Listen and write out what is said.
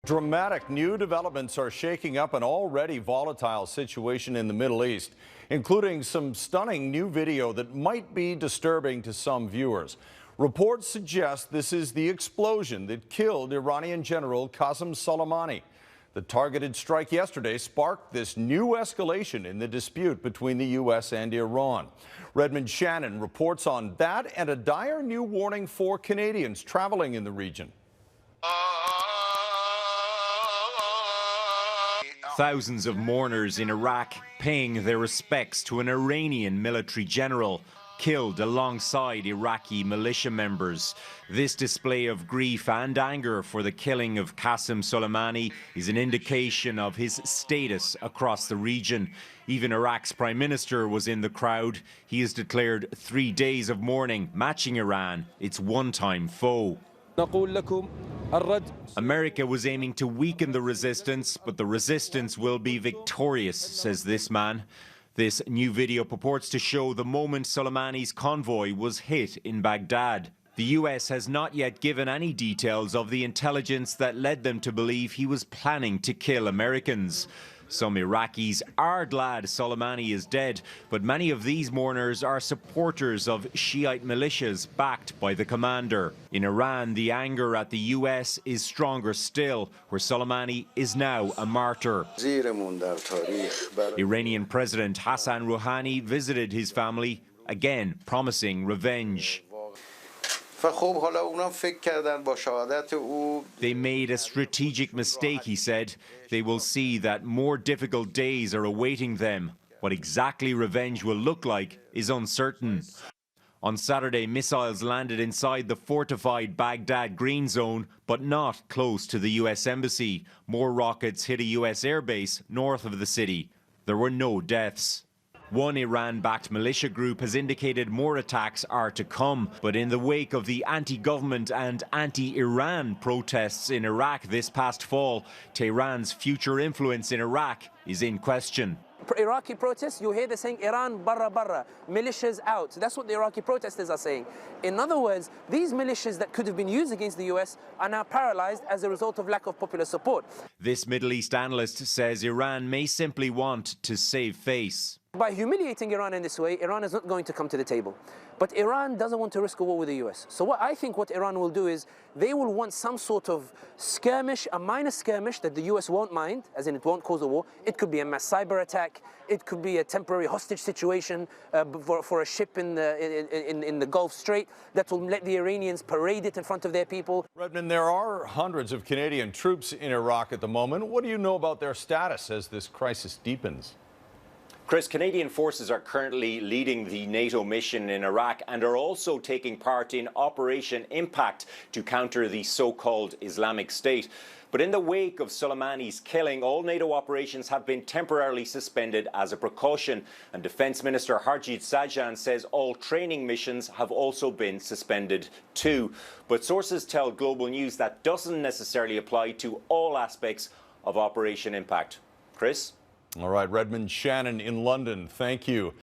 Dramatic new developments are shaking up an already volatile situation in the Middle East, including some stunning new video that might be disturbing to some viewers. Reports suggest this is the explosion that killed Iranian General Qassem Soleimani. The targeted strike yesterday sparked this new escalation in the dispute between the U.S. and Iran. Redmond Shannon reports on that and a dire new warning for Canadians traveling in the region. Thousands of mourners in Iraq paying their respects to an Iranian military general killed alongside Iraqi militia members. This display of grief and anger for the killing of Qassem Soleimani is an indication of his status across the region. Even Iraq's prime minister was in the crowd. He has declared 3 days of mourning, matching Iran, its one-time foe. America was aiming to weaken the resistance, but the resistance will be victorious, says this man. This new video purports to show the moment Soleimani's convoy was hit in Baghdad. The U.S. has not yet given any details of the intelligence that led them to believe he was planning to kill Americans. Some Iraqis are glad Soleimani is dead, but many of these mourners are supporters of Shiite militias backed by the commander. In Iran, the anger at the U.S. is stronger still, where Soleimani is now a martyr. Iranian President Hassan Rouhani visited his family, again promising revenge. They made a strategic mistake, he said. They will see that more difficult days are awaiting them. What exactly revenge will look like is uncertain. On Saturday, missiles landed inside the fortified Baghdad Green Zone, but not close to the U.S. Embassy. More rockets hit a U.S. airbase north of the city. There were no deaths. One Iran-backed militia group has indicated more attacks are to come, but in the wake of the anti-government and anti-Iran protests in Iraq this past fall, Tehran's future influence in Iraq is in question. Iraqi protests, you hear they're saying Iran barra barra, militias out. That's what the Iraqi protesters are saying. In other words, these militias that could have been used against the US are now paralyzed as a result of lack of popular support. This Middle East analyst says Iran may simply want to save face. By humiliating Iran in this way, Iran is not going to come to the table. But Iran doesn't want to risk a war with the US. So what Iran will do is they will want some sort of skirmish, a minor skirmish that the US won't mind, as in it won't cause a war. It could be a mass cyber attack. It could be a temporary hostage situation for a ship in the Gulf Strait that will let the Iranians parade it in front of their people. Redmond, there are hundreds of Canadian troops in Iraq at the moment. What do you know about their status as this crisis deepens? Chris, Canadian forces are currently leading the NATO mission in Iraq and are also taking part in Operation Impact to counter the so-called Islamic State. But in the wake of Soleimani's killing, all NATO operations have been temporarily suspended as a precaution. And Defence Minister Harjit Sajjan says all training missions have also been suspended too. But sources tell Global News that doesn't necessarily apply to all aspects of Operation Impact. Chris? All right, Redmond Shannon in London, thank you.